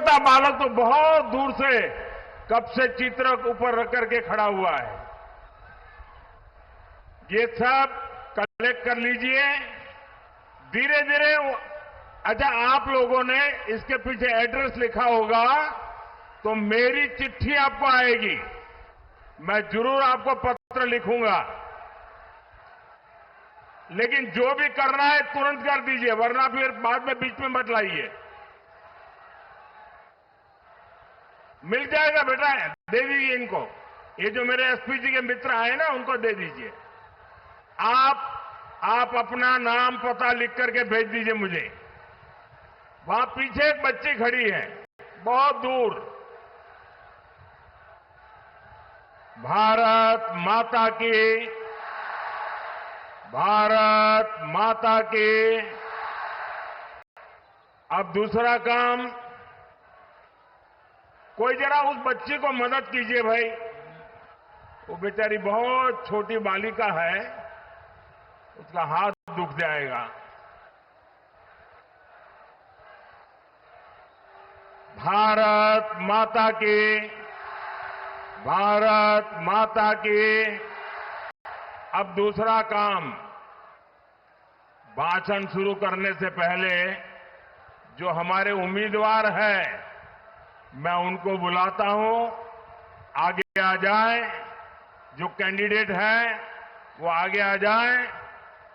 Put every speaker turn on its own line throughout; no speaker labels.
छोटा बालक तो बहुत दूर से कब से चित्र ऊपर रख करके खड़ा हुआ है। ये सब कलेक्ट कर लीजिए धीरे धीरे। अच्छा, आप लोगों ने इसके पीछे एड्रेस लिखा होगा, तो मेरी चिट्ठी आपको आएगी, मैं जरूर आपको पत्र लिखूंगा। लेकिन जो भी करना है तुरंत कर दीजिए, वरना फिर बाद में बीच में मत लाइए। मिल जाएगा बेटा, दे दीजिए इनको। ये जो मेरे एसपी जी के मित्र आए ना, उनको दे दीजिए। आप अपना नाम पता लिख करके भेज दीजिए मुझे। वहां पीछे एक बच्ची खड़ी है बहुत दूर। भारत माता की, भारत माता की। अब दूसरा काम, कोई जरा उस बच्ची को मदद कीजिए भाई। वो बेचारी बहुत छोटी बालिका है, उसका हाथ दुख जाएगा। भारत माता की, भारत माता की। अब दूसरा काम, भाषण शुरू करने से पहले जो हमारे उम्मीदवार हैं, मैं उनको बुलाता हूं, आगे आ जाए। जो कैंडिडेट हैं वो आगे आ जाए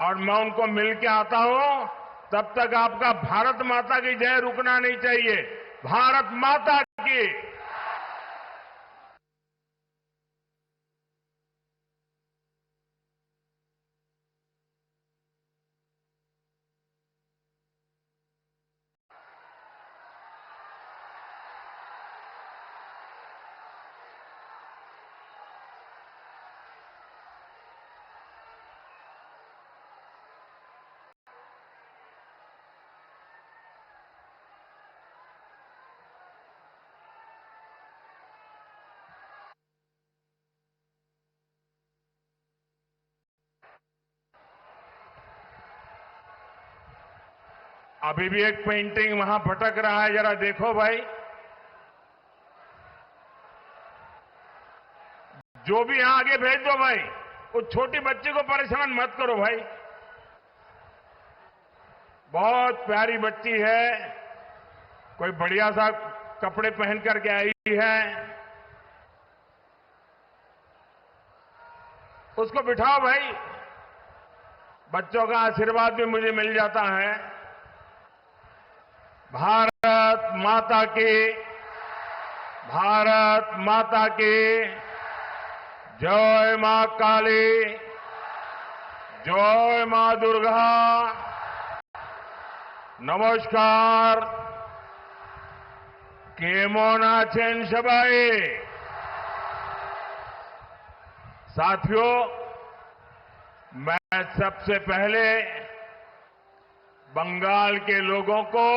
और मैं उनको मिल के आता हूं। तब तक आपका भारत माता की जय रुकना नहीं चाहिए। भारत माता की। अभी भी एक पेंटिंग वहां भटक रहा है, जरा देखो भाई। जो भी यहां आगे भेज दो भाई। उस छोटी बच्ची को परेशान मत करो भाई। बहुत प्यारी बच्ची है, कोई बढ़िया सा कपड़े पहन करके आई है। उसको बिठाओ भाई। बच्चों का आशीर्वाद भी मुझे मिल जाता है। भारत माता की, भारत माता की। जय मां काली, जय मां दुर्गा। नमस्कार। केमन आছেন सबाई। साथियों, मैं सबसे पहले बंगाल के लोगों को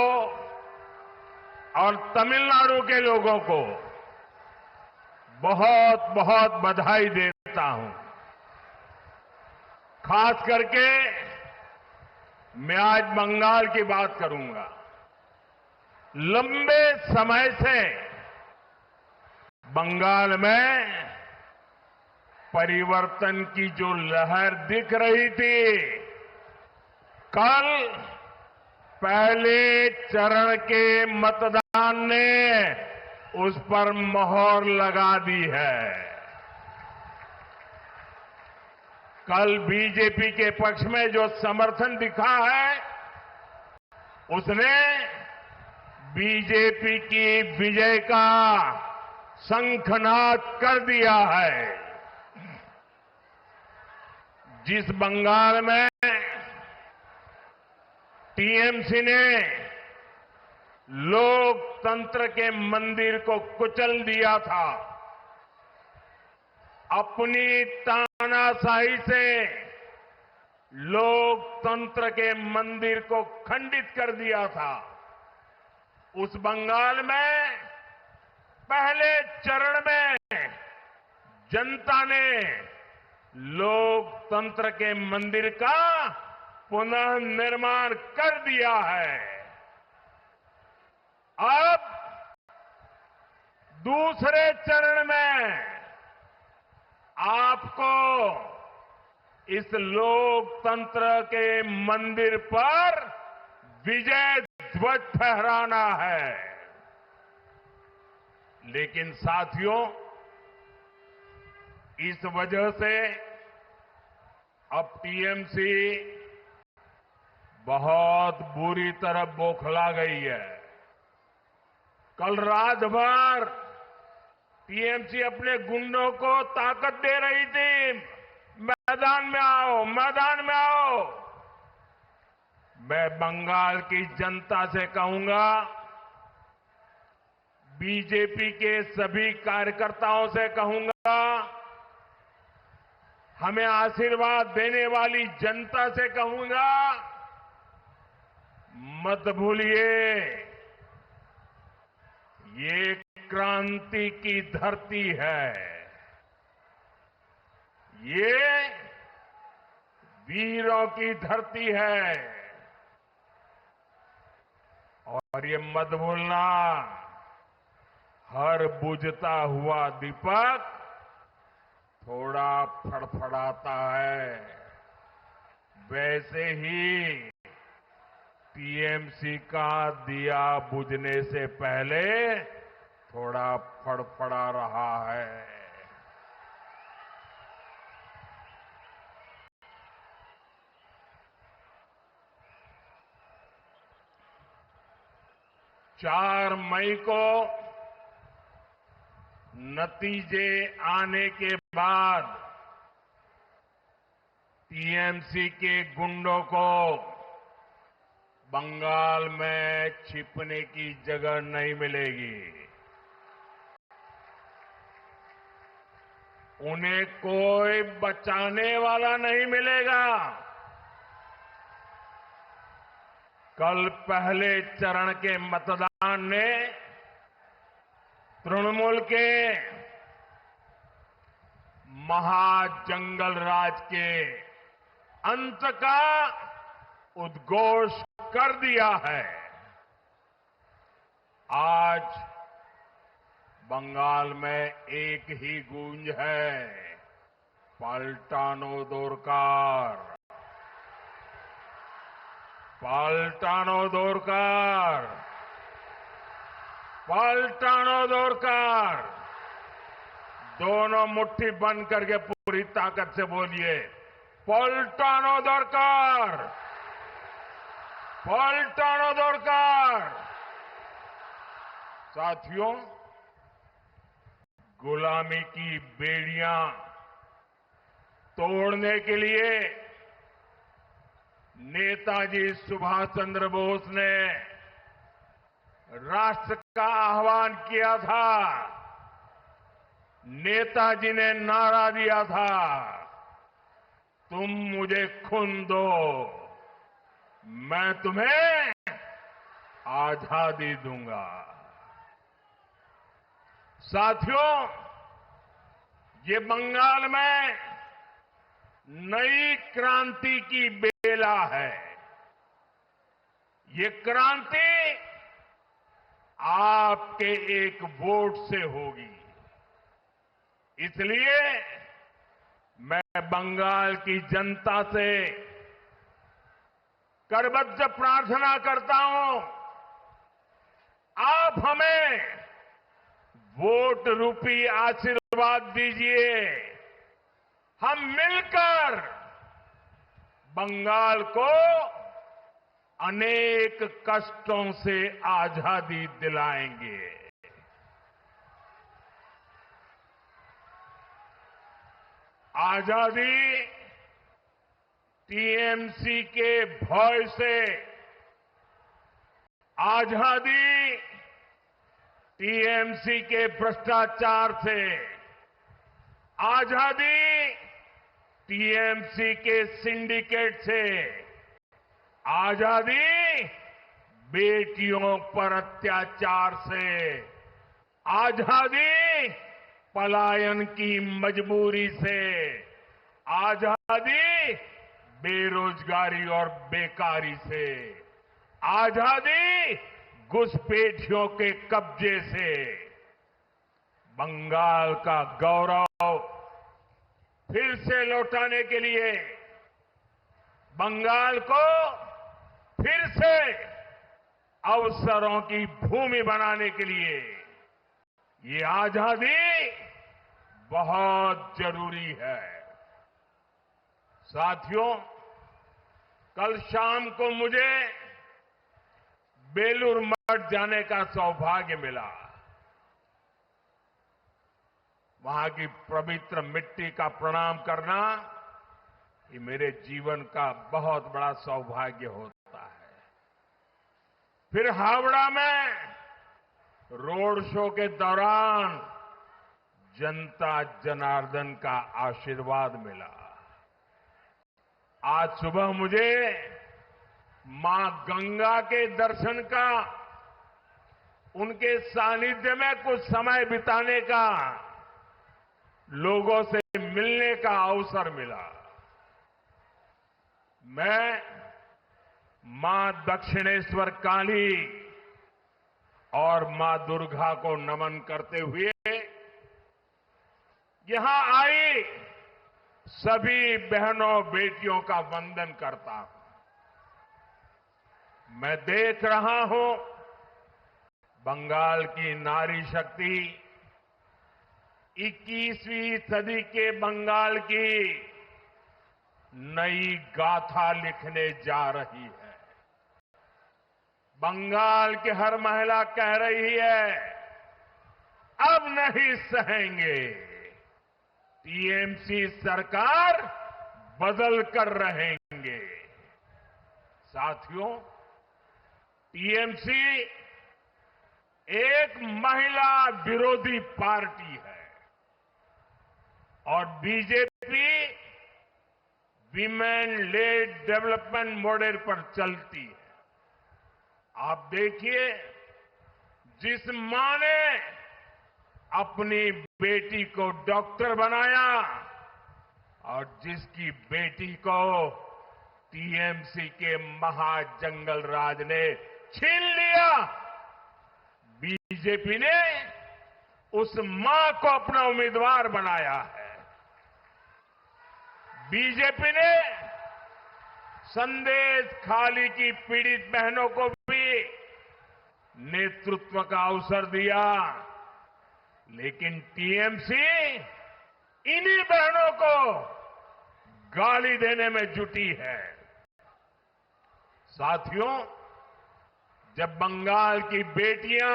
और तमिलनाडु के लोगों को बहुत बहुत बधाई देता हूं। खास करके मैं आज बंगाल की बात करूंगा। लंबे समय से बंगाल में परिवर्तन की जो लहर दिख रही थी, कल पहले चरण के मतदान ने उस पर मोहर लगा दी है। कल बीजेपी के पक्ष में जो समर्थन दिखा है, उसने बीजेपी की विजय का शंखनाद कर दिया है। जिस बंगाल में टीएमसी ने लोकतंत्र के मंदिर को कुचल दिया था, अपनी तानाशाही से लोकतंत्र के मंदिर को खंडित कर दिया था, उस बंगाल में पहले चरण में जनता ने लोकतंत्र के मंदिर का पुनर्निर्माण कर दिया है। अब दूसरे चरण में आपको इस लोकतंत्र के मंदिर पर विजय ध्वज फहराना है। लेकिन साथियों, इस वजह से अब टीएमसी बहुत बुरी तरह बौखला गई है। कल रात भर टीएमसी अपने गुंडों को ताकत दे रही थी, मैदान में आओ, मैदान में आओ। मैं बंगाल की जनता से कहूंगा, बीजेपी के सभी कार्यकर्ताओं से कहूंगा, हमें आशीर्वाद देने वाली जनता से कहूंगा, मत भूलिए, ये क्रांति की धरती है। ये वीरों की धरती है। और ये मत भूलना, हर बुझता हुआ दीपक थोड़ा फड़फड़ाता है। वैसे ही टीएमसी का दिया बुझने से पहले थोड़ा फड़फड़ा रहा है। चार मई को नतीजे आने के बाद टीएमसी के गुंडों को बंगाल में छिपने की जगह नहीं मिलेगी। उन्हें कोई बचाने वाला नहीं मिलेगा। कल पहले चरण के मतदान ने तृणमूल के महाजंगल राज के अंत का उद्घोष कर दिया है। आज बंगाल में एक ही गूंज है, पलटानो दोरकार, पलटानो दोरकार, पलटानो दोरकार। दोनों मुट्ठी बंद करके पूरी ताकत से बोलिए, पलटानो दोरकार, पलटानो दोरकार। साथियों, गुलामी की बेड़ियां तोड़ने के लिए नेताजी सुभाष चंद्र बोस ने राष्ट्र का आह्वान किया था। नेताजी ने नारा दिया था, तुम मुझे खून दो, मैं तुम्हें आजादी दूंगा। साथियों, ये बंगाल में नई क्रांति की बेला है। ये क्रांति आपके एक वोट से होगी। इसलिए मैं बंगाल की जनता से करबद्ध प्रार्थना करता हूं, आप हमें वोट रूपी आशीर्वाद दीजिए। हम मिलकर बंगाल को अनेक कष्टों से आजादी दिलाएंगे। आजादी टीएमसी के भय से, आजादी टीएमसी के भ्रष्टाचार से, आजादी टीएमसी के सिंडिकेट से, आजादी बेटियों पर अत्याचार से, आजादी पलायन की मजबूरी से, आजादी बेरोजगारी और बेकारी से, आजादी घुसपैठियों के कब्जे से, बंगाल का गौरव फिर से लौटाने के लिए, बंगाल को फिर से अवसरों की भूमि बनाने के लिए ये आजादी बहुत जरूरी है। साथियों, कल शाम को मुझे बेलूर मठ जाने का सौभाग्य मिला। वहां की पवित्र मिट्टी का प्रणाम करना ये मेरे जीवन का बहुत बड़ा सौभाग्य होता है। फिर हावड़ा में रोड शो के दौरान जनता जनार्दन का आशीर्वाद मिला। आज सुबह मुझे मां गंगा के दर्शन का, उनके सानिध्य में कुछ समय बिताने का, लोगों से मिलने का अवसर मिला। मैं मां दक्षिणेश्वर काली और मां दुर्गा को नमन करते हुए यहां आई सभी बहनों बेटियों का वंदन करता हूं। मैं देख रहा हूं बंगाल की नारी शक्ति 21वीं सदी के बंगाल की नई गाथा लिखने जा रही है। बंगाल की हर महिला कह रही है, अब नहीं सहेंगे, टीएमसी सरकार बदल कर रहेंगे। साथियों, टीएमसी एक महिला विरोधी पार्टी है और BJP women lead development model पर चलती है। आप देखिए, जिस मां ने अपनी बेटी को डॉक्टर बनाया और जिसकी बेटी को टीएमसी के महाजंगल राज ने छीन लिया, बीजेपी ने उस मां को अपना उम्मीदवार बनाया है। बीजेपी ने संदेश खाली की पीड़ित बहनों को भी नेतृत्व का अवसर दिया, लेकिन टीएमसी इन्हीं बहनों को गाली देने में जुटी है। साथियों, जब बंगाल की बेटियां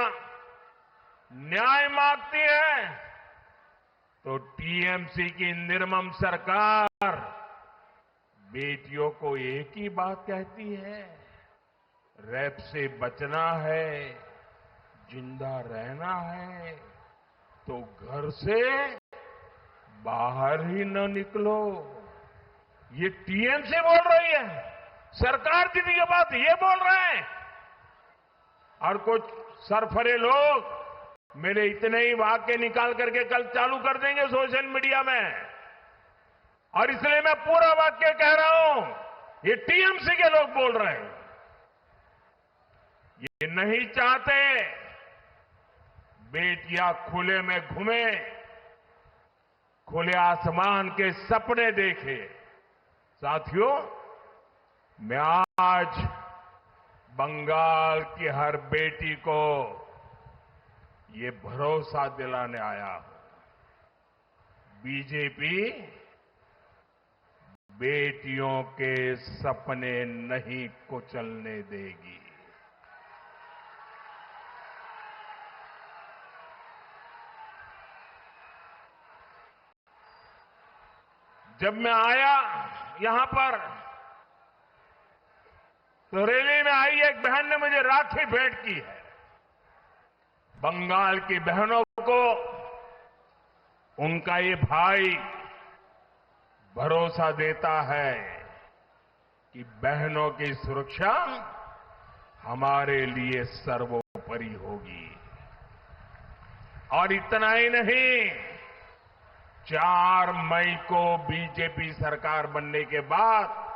न्याय मांगती हैं, तो टीएमसी की निर्मम सरकार बेटियों को एक ही बात कहती है, रेप से बचना है, जिंदा रहना है तो घर से बाहर ही न निकलो। ये टीएमसी बोल रही है, सरकार की ये बात ये बोल रहे हैं। और कुछ सरफरे लोग मेरे इतने ही वाक्य निकाल करके कल चालू कर देंगे सोशल मीडिया में, और इसलिए मैं पूरा वाक्य कह रहा हूं, ये टीएमसी के लोग बोल रहे हैं। ये नहीं चाहते बेटियां खुले में घूमे, खुले आसमान के सपने देखे। साथियों, मैं आज बंगाल की हर बेटी को ये भरोसा दिलाने आया हूं, बीजेपी बेटियों के सपने नहीं कुचलने देगी। जब मैं आया यहां पर, तो रैली में आई एक बहन ने मुझे राखी भेंट की है। बंगाल की बहनों को उनका ये भाई भरोसा देता है कि बहनों की सुरक्षा हमारे लिए सर्वोपरि होगी। और इतना ही नहीं, 4 मई को बीजेपी सरकार बनने के बाद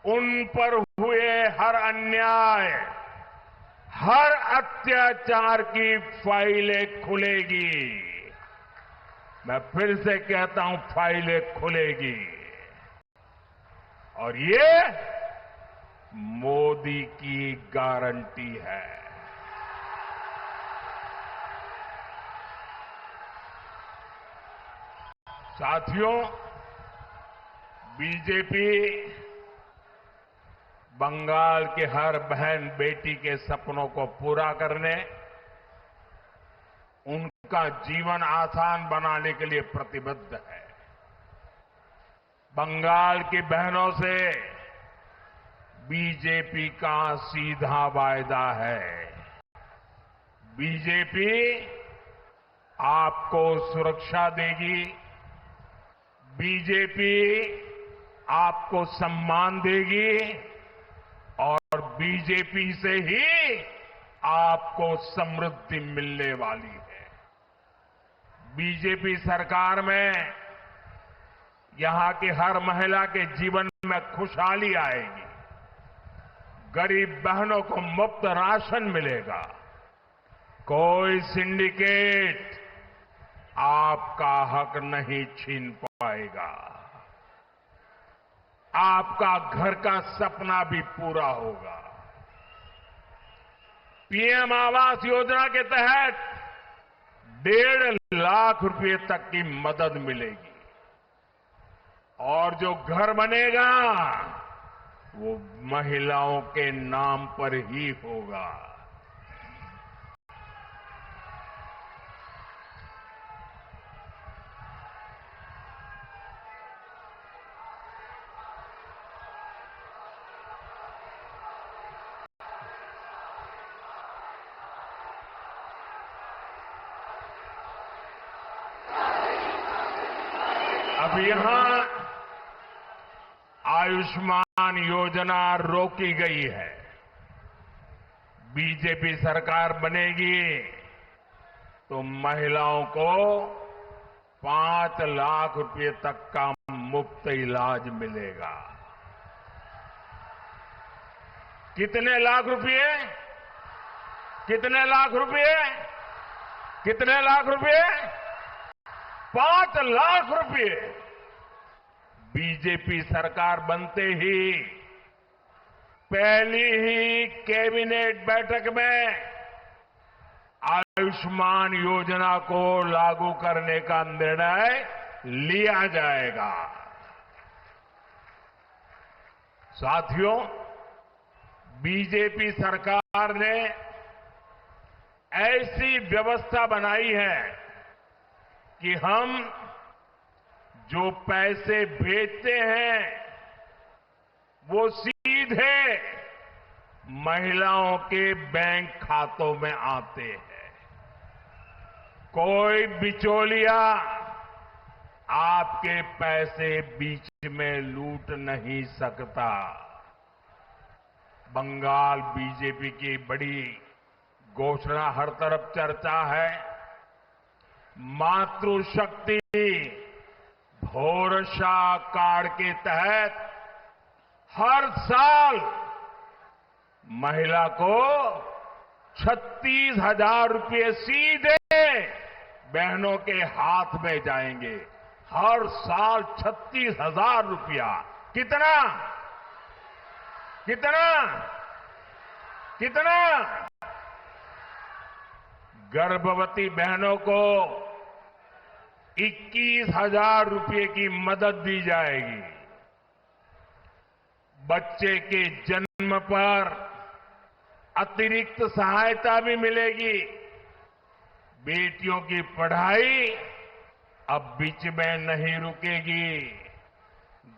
उन पर हुए हर अन्याय, हर अत्याचार की फाइलें खुलेगी। मैं फिर से कहता हूं, फाइलें खुलेगी। और ये मोदी की गारंटी है। साथियों, बीजेपी बंगाल के हर बहन बेटी के सपनों को पूरा करने, उनका जीवन आसान बनाने के लिए प्रतिबद्ध है। बंगाल की बहनों से बीजेपी का सीधा वायदा है। बीजेपी आपको सुरक्षा देगी, बीजेपी आपको सम्मान देगी और बीजेपी से ही आपको समृद्धि मिलने वाली है। बीजेपी सरकार में यहां की हर महिला के जीवन में खुशहाली आएगी। गरीब बहनों को मुफ्त राशन मिलेगा। कोई सिंडिकेट आपका हक नहीं छीन पाएगा। आपका घर का सपना भी पूरा होगा। पीएम आवास योजना के तहत 1.5 लाख रुपए तक की मदद मिलेगी। और जो घर बनेगा वो महिलाओं के नाम पर ही होगा। अब यहां आयुष्मान योजना रोकी गई है। बीजेपी सरकार बनेगी तो महिलाओं को 5 लाख रुपए तक का मुफ्त इलाज मिलेगा। कितने लाख रुपए? कितने लाख रुपए? कितने लाख रुपए? 5 लाख रुपए। बीजेपी सरकार बनते ही पहली ही कैबिनेट बैठक में आयुष्मान योजना को लागू करने का निर्णय लिया जाएगा। साथियों, बीजेपी सरकार ने ऐसी व्यवस्था बनाई है कि हम जो पैसे भेजते हैं वो सीधे महिलाओं के बैंक खातों में आते हैं। कोई बिचौलिया आपके पैसे बीच में लूट नहीं सकता। बंगाल बीजेपी की बड़ी घोषणा हर तरफ चर्चा है। मातृशक्ति भरोसा कार्ड के तहत हर साल महिला को 36,000 रुपये सीधे बहनों के हाथ में जाएंगे। हर साल 36,000 रुपया। कितना? कितना? कितना? गर्भवती बहनों को 21,000 रुपये की मदद दी जाएगी। बच्चे के जन्म पर अतिरिक्त सहायता भी मिलेगी। बेटियों की पढ़ाई अब बीच में नहीं रुकेगी।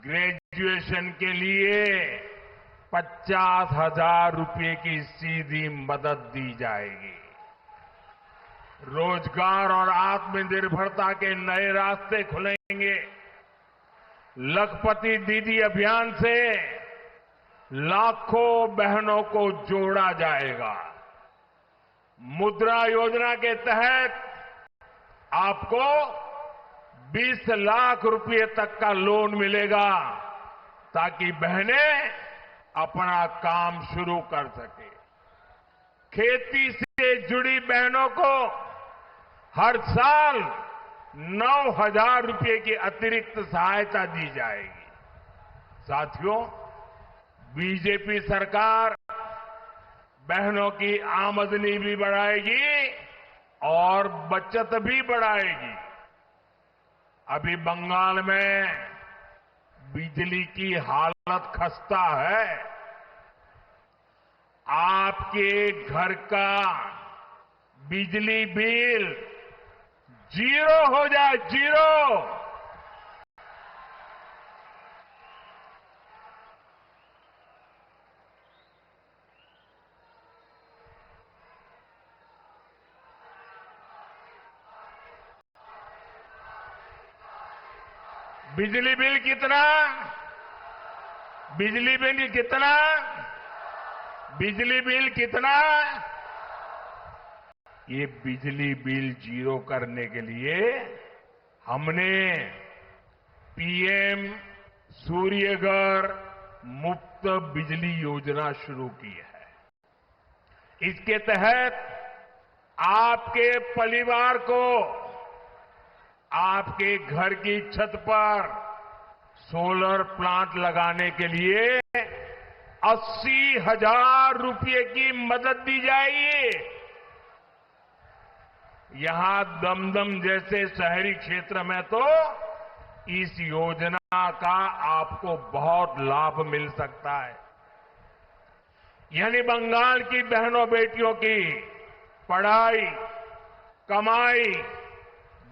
ग्रेजुएशन के लिए 50,000 रुपये की सीधी मदद दी जाएगी। रोजगार और आत्मनिर्भरता के नए रास्ते खुलेंगे। लखपति दीदी अभियान से लाखों बहनों को जोड़ा जाएगा। मुद्रा योजना के तहत आपको 20 लाख रुपए तक का लोन मिलेगा ताकि बहनें अपना काम शुरू कर सके। खेती से जुड़ी बहनों को हर साल 9,000 रुपए की अतिरिक्त सहायता दी जाएगी। साथियों, बीजेपी सरकार बहनों की आमदनी भी बढ़ाएगी और बचत भी बढ़ाएगी। अभी बंगाल में बिजली की हालत खस्ता है। आपके घर का बिजली बिल 0 हो जाए, 0। बिजली बिल कितना? बिजली बिल कितना? बिजली बिल कितना? ये बिजली बिल 0 करने के लिए हमने पीएम सूर्यघर मुफ्त बिजली योजना शुरू की है। इसके तहत आपके परिवार को आपके घर की छत पर सोलर प्लांट लगाने के लिए 80,000 रुपए की मदद दी जाएगी। यहां दमदम जैसे शहरी क्षेत्र में तो इस योजना का आपको बहुत लाभ मिल सकता है। यानी बंगाल की बहनों बेटियों की पढ़ाई, कमाई,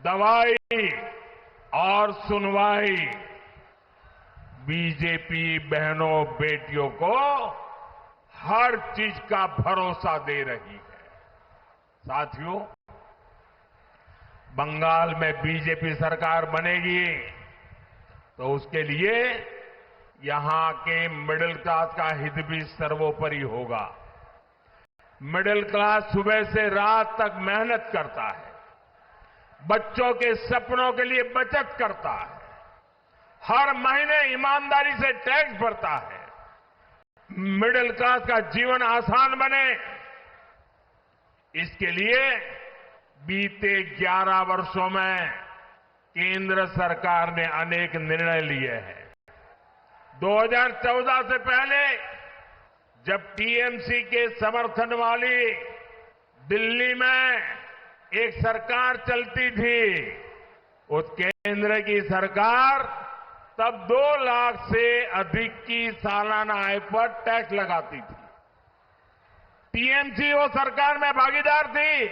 दवाई और सुनवाई बीजेपी बहनों बेटियों को हर चीज का भरोसा दे रही है। साथियों, बंगाल में बीजेपी सरकार बनेगी तो उसके लिए यहां के मिडिल क्लास का हित भी सर्वोपरि होगा। मिडिल क्लास सुबह से रात तक मेहनत करता है, बच्चों के सपनों के लिए बचत करता है, हर महीने ईमानदारी से टैक्स भरता है। मिडिल क्लास का जीवन आसान बने, इसके लिए बीते 11 वर्षों में केंद्र सरकार ने अनेक निर्णय लिए हैं। 2014 से पहले जब टीएमसी के समर्थन वाली दिल्ली में एक सरकार चलती थी, उस केंद्र की सरकार तब 2 लाख से अधिक की सालाना आय पर टैक्स लगाती थी। टीएमसी वो सरकार में भागीदार थी,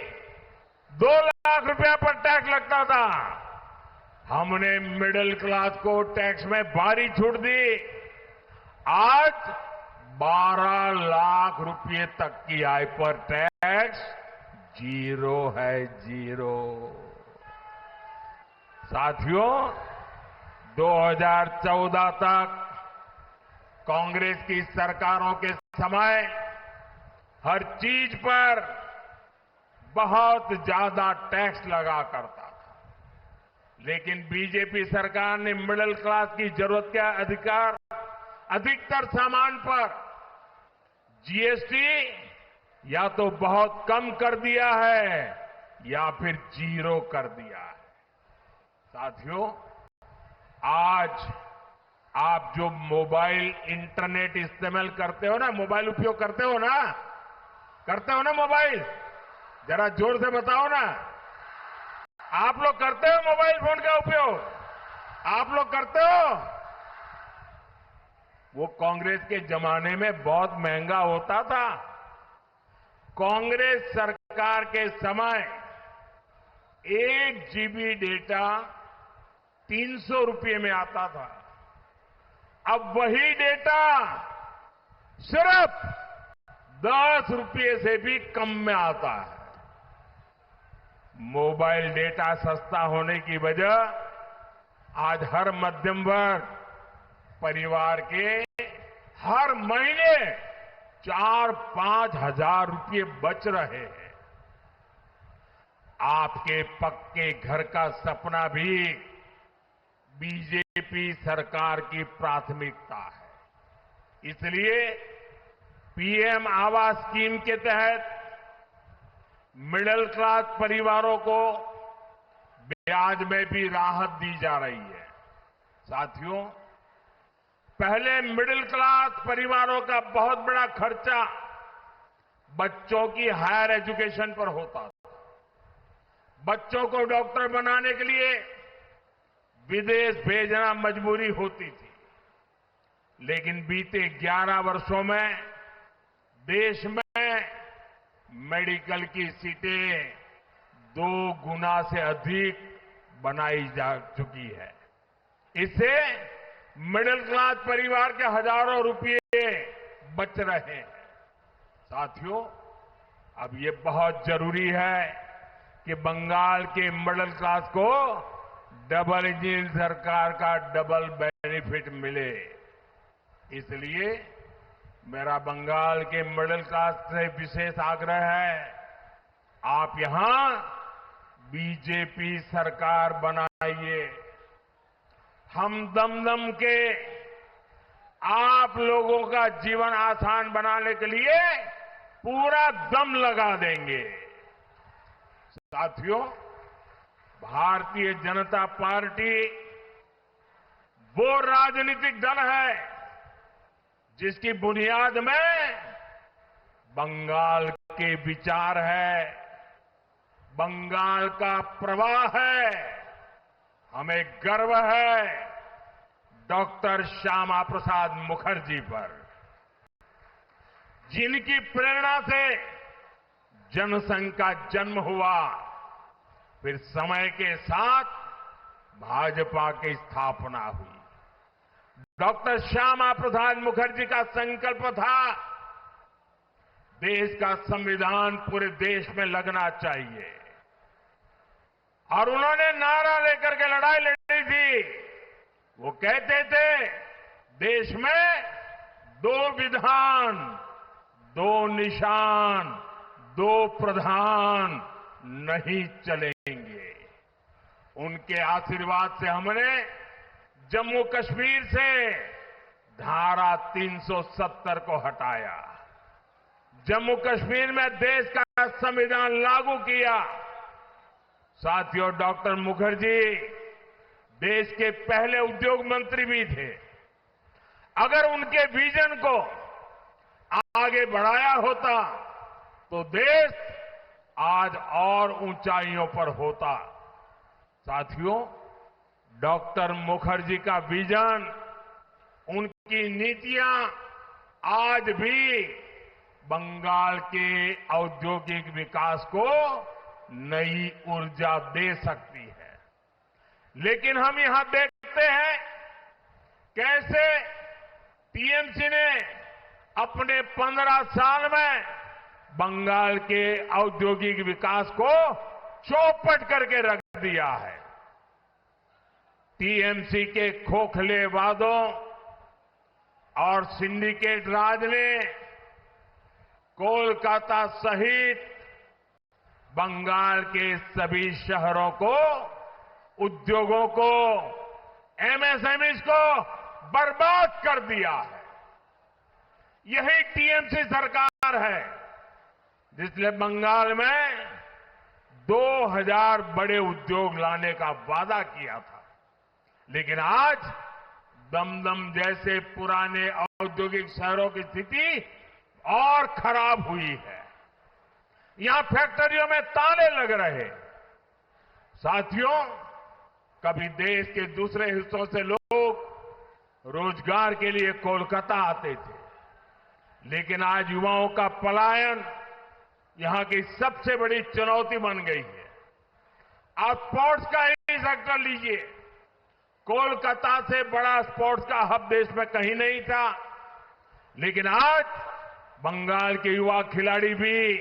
2 लाख रुपया पर टैक्स लगता था। हमने मिडिल क्लास को टैक्स में भारी छूट दी। आज 12 लाख रुपए तक की आय पर टैक्स 0 है, 0। साथियों, 2014 तक कांग्रेस की सरकारों के समय हर चीज पर बहुत ज्यादा टैक्स लगा करता था, लेकिन बीजेपी सरकार ने मिडिल क्लास की जरूरत के अधिकतर सामान पर जीएसटी या तो बहुत कम कर दिया है या फिर 0 कर दिया है। साथियों, आज आप जो मोबाइल इंटरनेट इस्तेमाल करते हो ना, मोबाइल उपयोग करते हो ना, मोबाइल, जरा जोर से बताओ ना। आप लोग करते हो मोबाइल फोन का उपयोग? आप लोग करते हो? वो कांग्रेस के जमाने में बहुत महंगा होता था। कांग्रेस सरकार के समय 1 जीबी डेटा 300 रुपये में आता था। अब वही डेटा सिर्फ 10 रुपये से भी कम में आता है। मोबाइल डेटा सस्ता होने की वजह आज हर मध्यम वर्ग परिवार के हर महीने 4-5 हजार रुपये बच रहे हैं। आपके पक्के घर का सपना भी बीजेपी सरकार की प्राथमिकता है। इसलिए पीएम आवास स्कीम के तहत मिडिल क्लास परिवारों को ब्याज में भी राहत दी जा रही है। साथियों, पहले मिडिल क्लास परिवारों का बहुत बड़ा खर्चा बच्चों की हायर एजुकेशन पर होता था। बच्चों को डॉक्टर बनाने के लिए विदेश भेजना मजबूरी होती थी। लेकिन बीते 11 वर्षों में देश में मेडिकल की सीटें 2 गुना से अधिक बनाई जा चुकी है। इससे मिडिल क्लास परिवार के हजारों रुपये बच रहे हैं। साथियों, अब ये बहुत जरूरी है कि बंगाल के मिडिल क्लास को डबल इंजन सरकार का डबल बेनिफिट मिले। इसलिए मेरा बंगाल के मिडिल क्लास से विशेष आग्रह है, आप यहां बीजेपी सरकार बनाइए। हम दम के आप लोगों का जीवन आसान बनाने के लिए पूरा दम लगा देंगे। साथियों, भारतीय जनता पार्टी वो राजनीतिक दल है जिसकी बुनियाद में बंगाल के विचार है, बंगाल का प्रवाह है। हमें गर्व है डॉक्टर श्यामा प्रसाद मुखर्जी पर, जिनकी प्रेरणा से जनसंघ का जन्म हुआ, फिर समय के साथ भाजपा की स्थापना हुई। डॉक्टर श्यामा प्रसाद मुखर्जी का संकल्प था, देश का संविधान पूरे देश में लगना चाहिए। और उन्होंने नारा लेकर के लड़ाई लड़ी थी। वो कहते थे, देश में 2 विधान, 2 निशान, 2 प्रधान नहीं चलेंगे। उनके आशीर्वाद से हमने जम्मू कश्मीर से धारा 370 को हटाया, जम्मू कश्मीर में देश का संविधान लागू किया। साथियों, डॉक्टर मुखर्जी देश के पहले उद्योग मंत्री भी थे। अगर उनके विजन को आगे बढ़ाया होता तो देश आज और ऊंचाइयों पर होता। साथियों, डॉक्टर मुखर्जी का विजन, उनकी नीतियां आज भी बंगाल के औद्योगिक विकास को नई ऊर्जा दे सकती है। लेकिन हम यहां देखते हैं कैसे टीएमसी ने अपने 15 साल में बंगाल के औद्योगिक विकास को चौपट करके रख दिया है। टीएमसी के खोखले वादों और सिंडिकेट राज ने कोलकाता सहित बंगाल के सभी शहरों को, उद्योगों को, एमएसएमईज को बर्बाद कर दिया है। यही टीएमसी सरकार है जिसने बंगाल में 2000 बड़े उद्योग लाने का वादा किया था। लेकिन आज दमदम जैसे पुराने औद्योगिक शहरों की स्थिति और खराब हुई है। यहां फैक्ट्रियों में ताले लग रहे। साथियों, कभी देश के दूसरे हिस्सों से लोग रोजगार के लिए कोलकाता आते थे, लेकिन आज युवाओं का पलायन यहां की सबसे बड़ी चुनौती बन गई है। आप स्पोर्ट्स का ही सेक्टर लीजिए, कोलकाता से बड़ा स्पोर्ट्स का हब देश में कहीं नहीं था, लेकिन आज बंगाल के युवा खिलाड़ी भी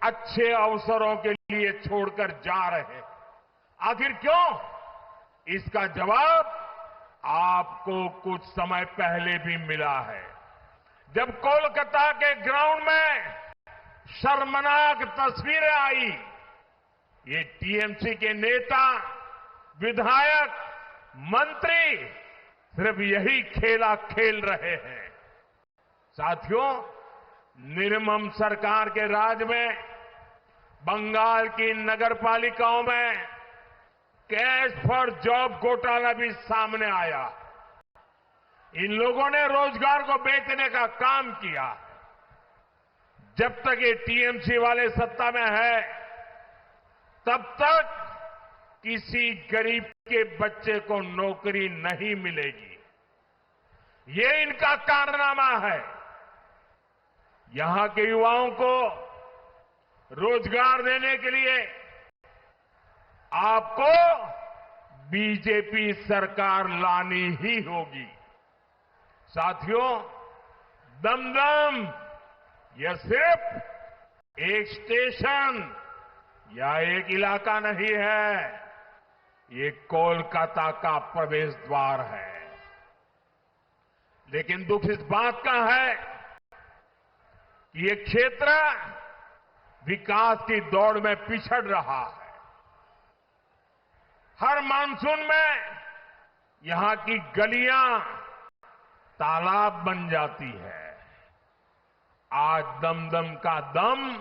अच्छे अवसरों के लिए छोड़कर जा रहे हैं। आखिर क्यों? इसका जवाब आपको कुछ समय पहले भी मिला है, जब कोलकाता के ग्राउंड में शर्मनाक तस्वीरें आई। ये टीएमसी के नेता, विधायक, मंत्री सिर्फ यही खेला खेल रहे हैं। साथियों, निर्मम सरकार के राज में बंगाल की नगरपालिकाओं में कैश फॉर जॉब घोटाला भी सामने आया। इन लोगों ने रोजगार को बेचने का काम किया। जब तक ये टीएमसी वाले सत्ता में है, तब तक किसी गरीब के बच्चे को नौकरी नहीं मिलेगी। ये इनका कारनामा है। यहां के युवाओं को रोजगार देने के लिए आपको बीजेपी सरकार लानी ही होगी। साथियों, दमदम यह सिर्फ एक स्टेशन या एक इलाका नहीं है, ये कोलकाता का प्रवेश द्वार है। लेकिन दुख इस बात का है कि ये क्षेत्र विकास की दौड़ में पिछड़ रहा है। हर मानसून में यहां की गलियां तालाब बन जाती है। आज दमदम का दम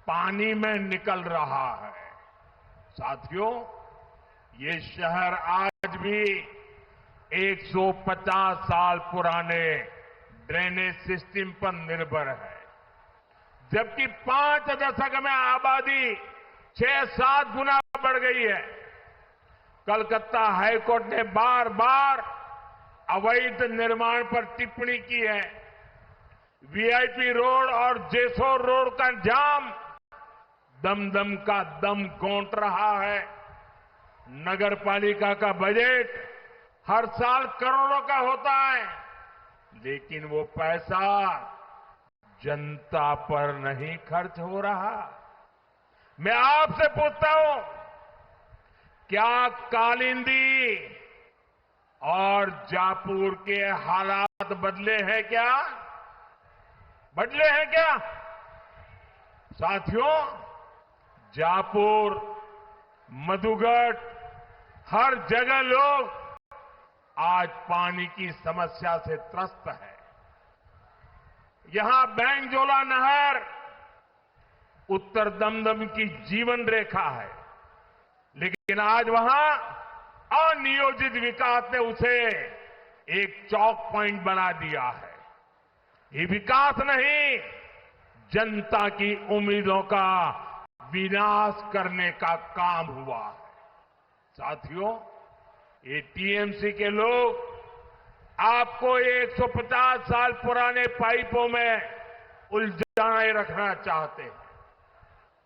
पानी में निकल रहा है। साथियों, ये शहर आज भी 150 साल पुराने ड्रेनेज सिस्टम पर निर्भर है, जबकि 5 दशक में आबादी 6-7 गुना बढ़ गई है। कलकत्ता हाईकोर्ट ने बार बार अवैध निर्माण पर टिप्पणी की है। वीआईपी रोड और जेसोर रोड का जाम दमदम का दम घोंट रहा है। नगर पालिका का बजट हर साल करोड़ों का होता है, लेकिन वो पैसा जनता पर नहीं खर्च हो रहा। मैं आपसे पूछता हूं, क्या कालिंदी और जापुर के हालात बदले हैं क्या? बदले हैं क्या? साथियों, जापुर, मधुगढ़, हर जगह लोग आज पानी की समस्या से त्रस्त है। यहां बैंगजोला नहर उत्तर दमदम की जीवन रेखा है, लेकिन आज वहां अनियोजित विकास ने उसे एक चौक पॉइंट बना दिया है। ये विकास नहीं, जनता की उम्मीदों का विनाश करने का काम हुआ है। साथियों, ये टीएमसी के लोग आपको 150 साल पुराने पाइपों में उलझाए रखना चाहते हैं।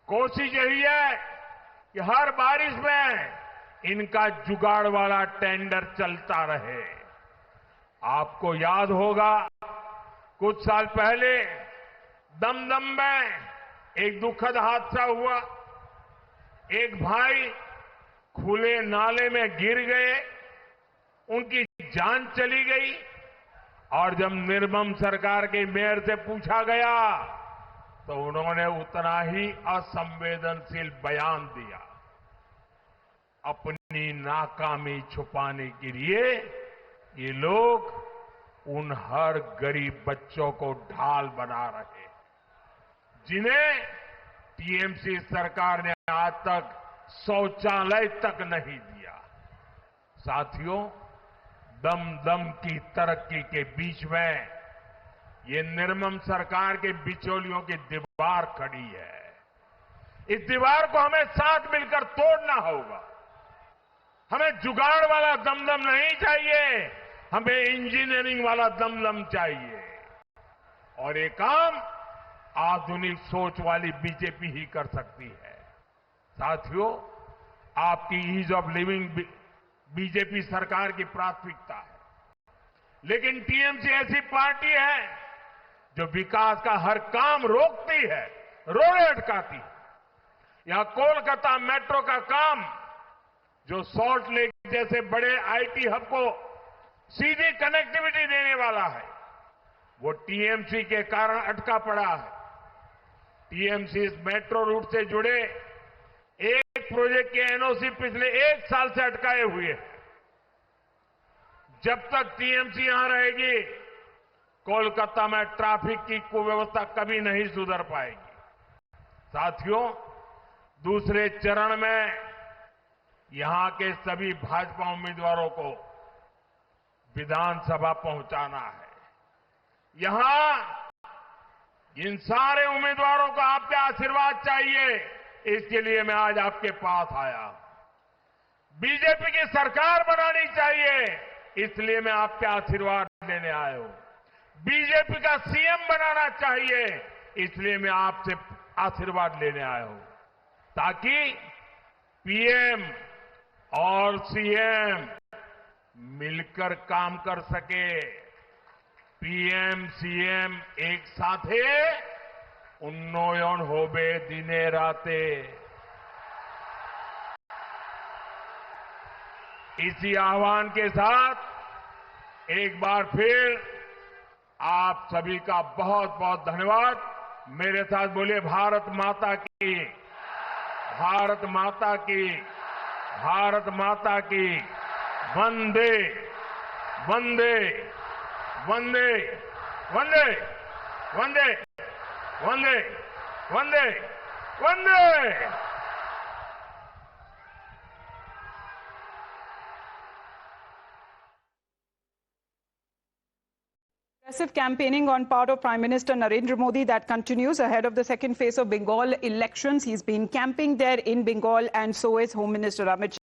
कोशिश यही है कि हर बारिश में इनका जुगाड़ वाला टेंडर चलता रहे। आपको याद होगा, कुछ साल पहले दमदम में एक दुखद हादसा हुआ। एक भाई खुले नाले में गिर गए, उनकी जान चली गई। और जब निर्मम सरकार के मेयर से पूछा गया तो उन्होंने उतना ही असंवेदनशील बयान दिया। अपनी नाकामी छुपाने के लिए ये लोग उन हर गरीब बच्चों को ढाल बना रहे हैं, जिन्हें टीएमसी सरकार ने आज तक शौचालय तक नहीं दिया। साथियों, दमदम की तरक्की के बीच में ये निर्मम सरकार के बिचौलियों की दीवार खड़ी है। इस दीवार को हमें साथ मिलकर तोड़ना होगा। हमें जुगाड़ वाला दमदम नहीं चाहिए, हमें इंजीनियरिंग वाला दमदम चाहिए। और ये काम आधुनिक सोच वाली बीजेपी ही कर सकती है। साथियों, आपकी ईज ऑफ लिविंग बीजेपी सरकार की प्राथमिकता है, लेकिन टीएमसी ऐसी पार्टी है जो विकास का हर काम रोकती है, रोड़े अटकाती है। यहां कोलकाता मेट्रो का काम, जो सॉल्ट लेक जैसे बड़े आईटी हब को सीधी कनेक्टिविटी देने वाला है, वो टीएमसी के कारण अटका पड़ा है। टीएमसी इस मेट्रो रूट से जुड़े एक प्रोजेक्ट के एनओसी पिछले 1 साल से अटकाए हुए हैं। जब तक टीएमसी यहां रहेगी, कोलकाता में ट्रैफिक की कुव्यवस्था कभी नहीं सुधर पाएगी। साथियों, दूसरे चरण में यहां के सभी भाजपा उम्मीदवारों को विधानसभा पहुंचाना है। यहां इन सारे उम्मीदवारों को आपके आशीर्वाद चाहिए, इसके लिए मैं आज आपके पास आया। बीजेपी की सरकार बनानी चाहिए, इसलिए मैं आपके आशीर्वाद लेने आया हूं। बीजेपी का सीएम बनाना चाहिए, इसलिए मैं आपसे आशीर्वाद लेने आया हूं, ताकि पीएम और सीएम मिलकर काम कर सके। पीएम सीएम एक साथे उन्नयन होबे दिने राते। इसी आह्वान के साथ एक बार फिर आप सभी का बहुत बहुत धन्यवाद। मेरे साथ बोलिए भारत माता की, भारत माता की, भारत माता की। वंदे वंदे वंदे वंदे वंदे वंदे वंदे वंदे।
Aggressive campaigning on part of Prime Minister Narendra Modi that continues ahead of the second phase of Bengal elections. He's been camping there in Bengal, and so is Home Minister Amit Shah.